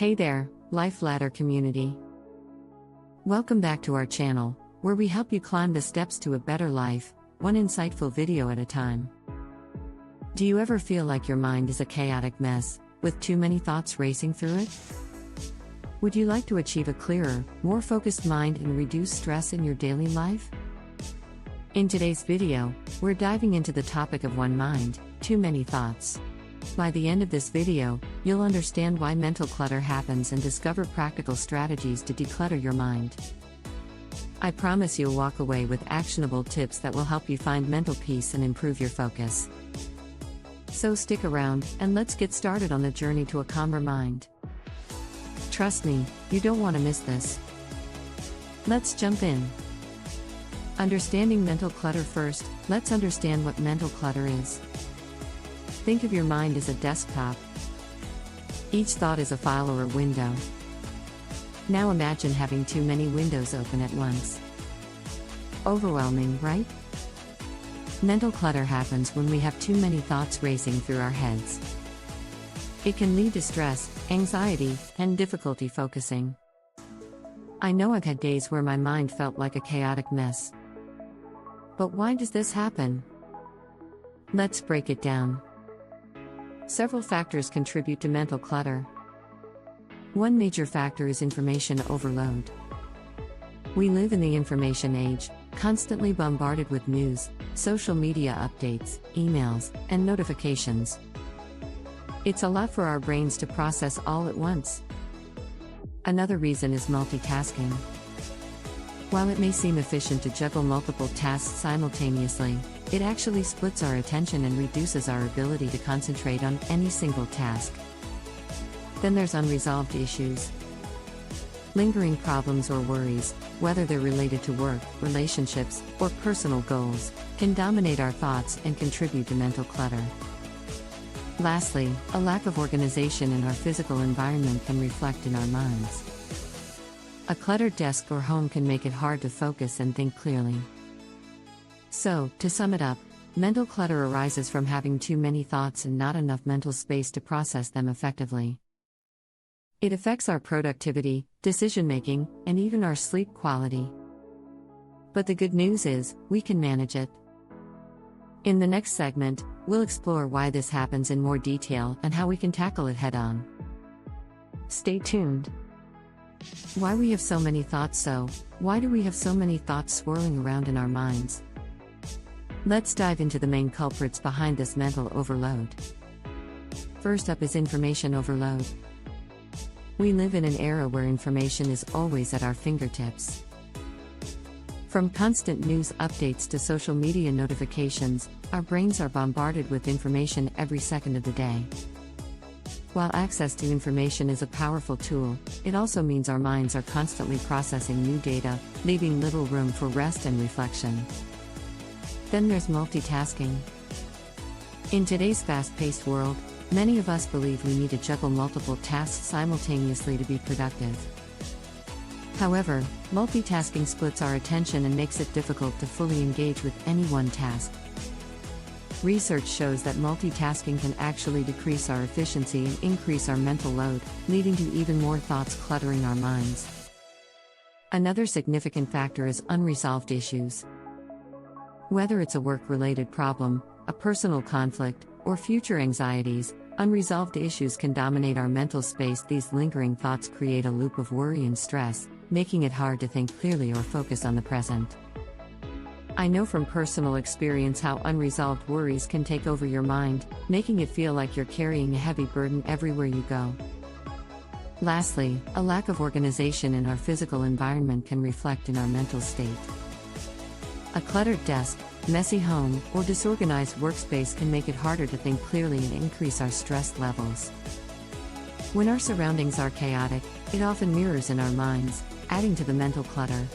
Hey there, Life Ladder community. Welcome back to our channel, where we help you climb the steps to a better life, one insightful video at a time. Do you ever feel like your mind is a chaotic mess, with too many thoughts racing through it? Would you like to achieve a clearer, more focused mind and reduce stress in your daily life? In today's video, we're diving into the topic of one mind, too many thoughts. By the end of this video, you'll understand why mental clutter happens and discover practical strategies to declutter your mind. I promise you'll walk away with actionable tips that will help you find mental peace and improve your focus. So stick around, and let's get started on the journey to a calmer mind. Trust me, you don't want to miss this. Let's jump in. Understanding mental clutter first, let's understand what mental clutter is. Think of your mind as a desktop. Each thought is a file or a window. Now imagine having too many windows open at once. Overwhelming, right? Mental clutter happens when we have too many thoughts racing through our heads. It can lead to stress, anxiety, and difficulty focusing. I know I've had days where my mind felt like a chaotic mess. But why does this happen? Let's break it down. Several factors contribute to mental clutter. One major factor is information overload. We live in the information age, constantly bombarded with news, social media updates, emails, and notifications. It's a lot for our brains to process all at once. Another reason is multitasking. While it may seem efficient to juggle multiple tasks simultaneously, it actually splits our attention and reduces our ability to concentrate on any single task. Then there's unresolved issues. Lingering problems or worries, whether they're related to work, relationships, or personal goals, can dominate our thoughts and contribute to mental clutter. Lastly, a lack of organization in our physical environment can reflect in our minds. A cluttered desk or home can make it hard to focus and think clearly. So, to sum it up, mental clutter arises from having too many thoughts and not enough mental space to process them effectively. It affects our productivity, decision-making, and even our sleep quality. But the good news is, we can manage it. In the next segment, we'll explore why this happens in more detail and how we can tackle it head-on. Stay tuned. Why we have so many thoughts. Why do we have so many thoughts swirling around in our minds? Let's dive into the main culprits behind this mental overload. First up is information overload. We live in an era where information is always at our fingertips. From constant news updates to social media notifications, our brains are bombarded with information every second of the day. While access to information is a powerful tool, it also means our minds are constantly processing new data, leaving little room for rest and reflection. Then there's multitasking. In today's fast-paced world, many of us believe we need to juggle multiple tasks simultaneously to be productive. However, multitasking splits our attention and makes it difficult to fully engage with any one task. Research shows that multitasking can actually decrease our efficiency and increase our mental load, leading to even more thoughts cluttering our minds. Another significant factor is unresolved issues. Whether it's a work-related problem, a personal conflict, or future anxieties, unresolved issues can dominate our mental space. These lingering thoughts create a loop of worry and stress, making it hard to think clearly or focus on the present. I know from personal experience how unresolved worries can take over your mind, making it feel like you're carrying a heavy burden everywhere you go. Lastly, a lack of organization in our physical environment can reflect in our mental state. A cluttered desk, messy home, or disorganized workspace can make it harder to think clearly and increase our stress levels. When our surroundings are chaotic, it often mirrors in our minds, adding to the mental clutter.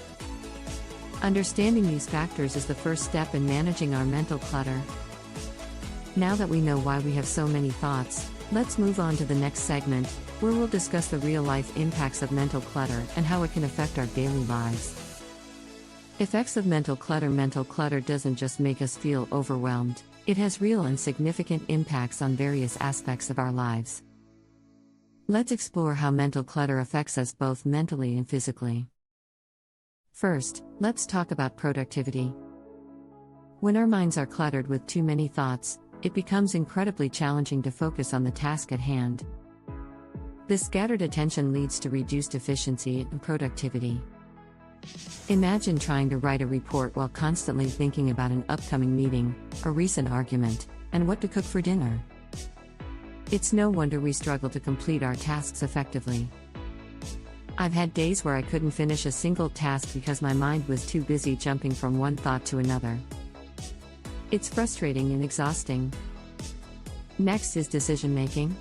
Understanding these factors is the first step in managing our mental clutter. Now that we know why we have so many thoughts, let's move on to the next segment, where we'll discuss the real-life impacts of mental clutter and how it can affect our daily lives. Effects of mental clutter. Mental clutter doesn't just make us feel overwhelmed, it has real and significant impacts on various aspects of our lives. Let's explore how mental clutter affects us both mentally and physically. First, let's talk about productivity. When our minds are cluttered with too many thoughts, it becomes incredibly challenging to focus on the task at hand. This scattered attention leads to reduced efficiency and productivity. Imagine trying to write a report while constantly thinking about an upcoming meeting, a recent argument, and what to cook for dinner. It's no wonder we struggle to complete our tasks effectively. I've had days where I couldn't finish a single task because my mind was too busy jumping from one thought to another. It's frustrating and exhausting. Next is decision making.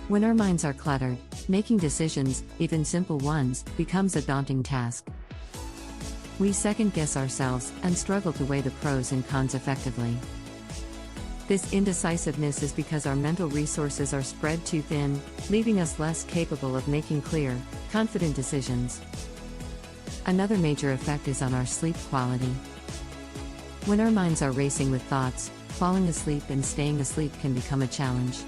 When our minds are cluttered, making decisions, even simple ones, becomes a daunting task. We second-guess ourselves and struggle to weigh the pros and cons effectively. This indecisiveness is because our mental resources are spread too thin, leaving us less capable of making clear, confident decisions. Another major effect is on our sleep quality. When our minds are racing with thoughts, falling asleep and staying asleep can become a challenge.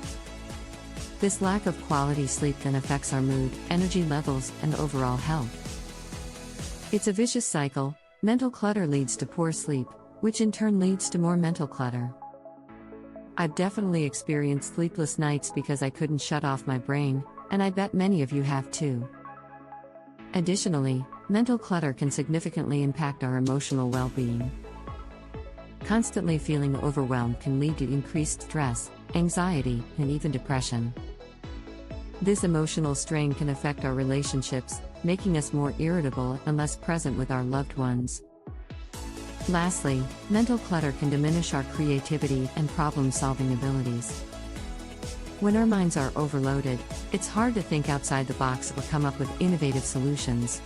This lack of quality sleep then affects our mood, energy levels, and overall health. It's a vicious cycle. Mental clutter leads to poor sleep, which in turn leads to more mental clutter. I've definitely experienced sleepless nights because I couldn't shut off my brain, and I bet many of you have too. Additionally, mental clutter can significantly impact our emotional well-being. Constantly feeling overwhelmed can lead to increased stress, anxiety, and even depression. This emotional strain can affect our relationships, making us more irritable and less present with our loved ones. Lastly, mental clutter can diminish our creativity and problem-solving abilities. When our minds are overloaded, it's hard to think outside the box or come up with innovative solutions.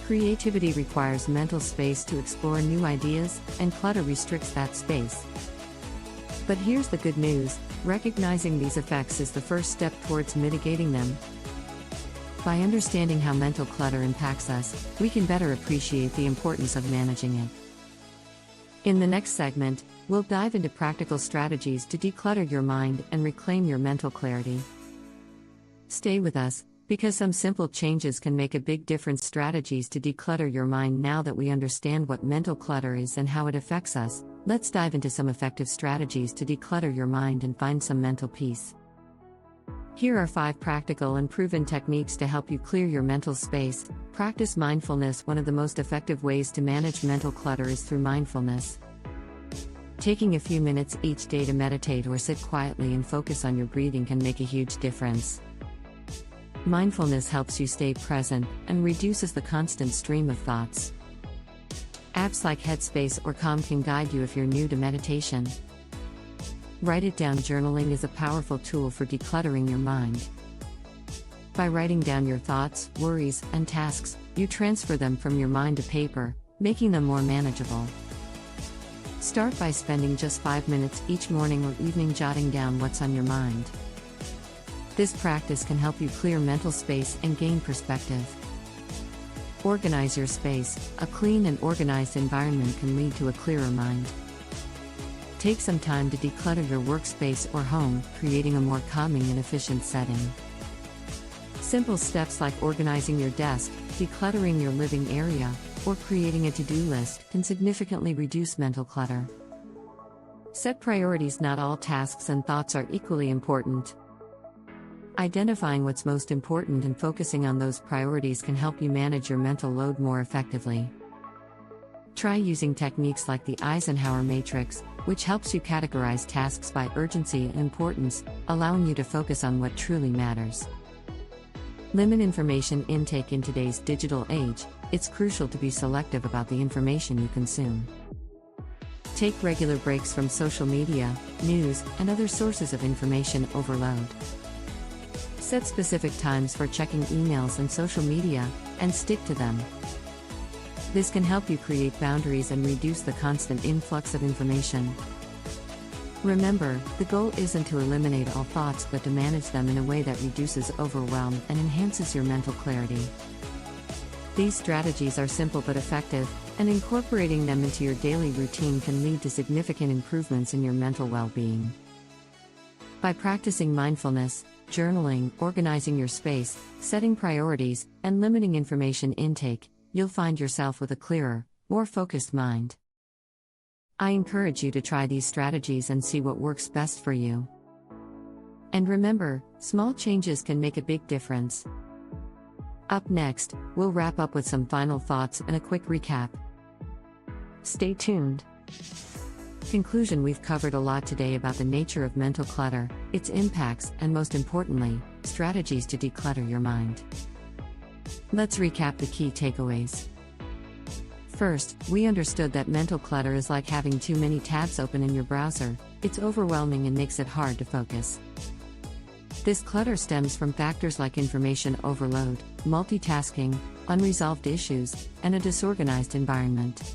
Creativity requires mental space to explore new ideas, and clutter restricts that space. But here's the good news: recognizing these effects is the first step towards mitigating them. By understanding how mental clutter impacts us, we can better appreciate the importance of managing it. In the next segment, we'll dive into practical strategies to declutter your mind and reclaim your mental clarity. Stay with us, because some simple changes can make a big difference. Strategies to declutter your mind. Now that we understand what mental clutter is and how it affects us, let's dive into some effective strategies to declutter your mind and find some mental peace. Here are 5 practical and proven techniques to help you clear your mental space. Practice mindfulness. One of the most effective ways to manage mental clutter is through mindfulness. Taking a few minutes each day to meditate or sit quietly and focus on your breathing can make a huge difference. Mindfulness helps you stay present and reduces the constant stream of thoughts. Apps like Headspace or Calm can guide you if you're new to meditation. Write it down. Journaling is a powerful tool for decluttering your mind. By writing down your thoughts, worries, and tasks, you transfer them from your mind to paper, making them more manageable. Start by spending just 5 minutes each morning or evening jotting down what's on your mind. This practice can help you clear mental space and gain perspective. Organize your space. A clean and organized environment can lead to a clearer mind. Take some time to declutter your workspace or home, creating a more calming and efficient setting. Simple steps like organizing your desk, decluttering your living area, or creating a to-do list can significantly reduce mental clutter. Set priorities. Not all tasks and thoughts are equally important. Identifying what's most important and focusing on those priorities can help you manage your mental load more effectively. Try using techniques like the Eisenhower matrix, which helps you categorize tasks by urgency and importance, allowing you to focus on what truly matters. Limit information intake. In today's digital age, it's crucial to be selective about the information you consume. Take regular breaks from social media, news, and other sources of information overload. Set specific times for checking emails and social media, and stick to them. This can help you create boundaries and reduce the constant influx of information. Remember, the goal isn't to eliminate all thoughts but to manage them in a way that reduces overwhelm and enhances your mental clarity. These strategies are simple but effective, and incorporating them into your daily routine can lead to significant improvements in your mental well-being. By practicing mindfulness, journaling, organizing your space, setting priorities, and limiting information intake, you'll find yourself with a clearer, more focused mind. I encourage you to try these strategies and see what works best for you. And remember, small changes can make a big difference. Up next, we'll wrap up with some final thoughts and a quick recap. Stay tuned. Conclusion: we've covered a lot today about the nature of mental clutter, its impacts, and most importantly, strategies to declutter your mind. Let's recap the key takeaways. First, we understood that mental clutter is like having too many tabs open in your browser. It's overwhelming and makes it hard to focus. This clutter stems from factors like information overload, multitasking, unresolved issues, and a disorganized environment.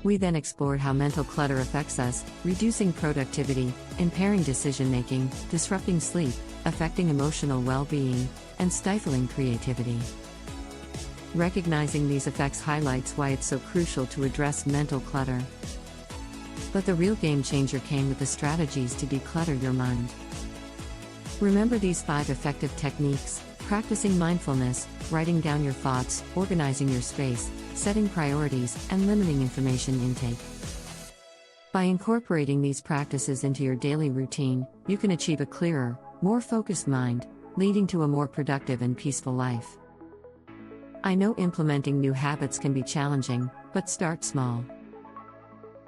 We then explored how mental clutter affects us, reducing productivity, impairing decision-making, disrupting sleep, affecting emotional well-being, and stifling creativity. Recognizing these effects highlights why it's so crucial to address mental clutter. But the real game changer came with the strategies to declutter your mind. Remember these 5 effective techniques: practicing mindfulness, writing down your thoughts, organizing your space, setting priorities, and limiting information intake. By incorporating these practices into your daily routine, you can achieve a clearer, more focused mind, leading to a more productive and peaceful life. I know implementing new habits can be challenging, but start small.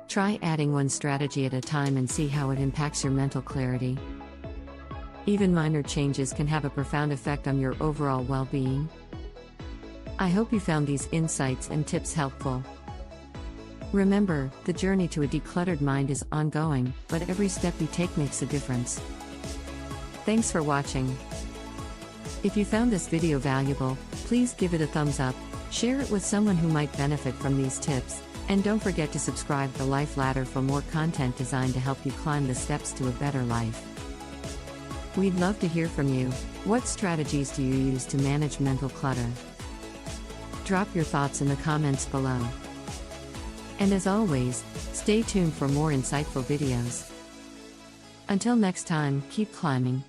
Try adding one strategy at a time and see how it impacts your mental clarity. Even minor changes can have a profound effect on your overall well-being. I hope you found these insights and tips helpful. Remember, the journey to a decluttered mind is ongoing, but every step you take makes a difference. Thanks for watching. If you found this video valuable, please give it a thumbs up, share it with someone who might benefit from these tips, and don't forget to subscribe to the Life Ladder for more content designed to help you climb the steps to a better life. We'd love to hear from you. What strategies do you use to manage mental clutter? Drop your thoughts in the comments below. And as always, stay tuned for more insightful videos. Until next time, keep climbing.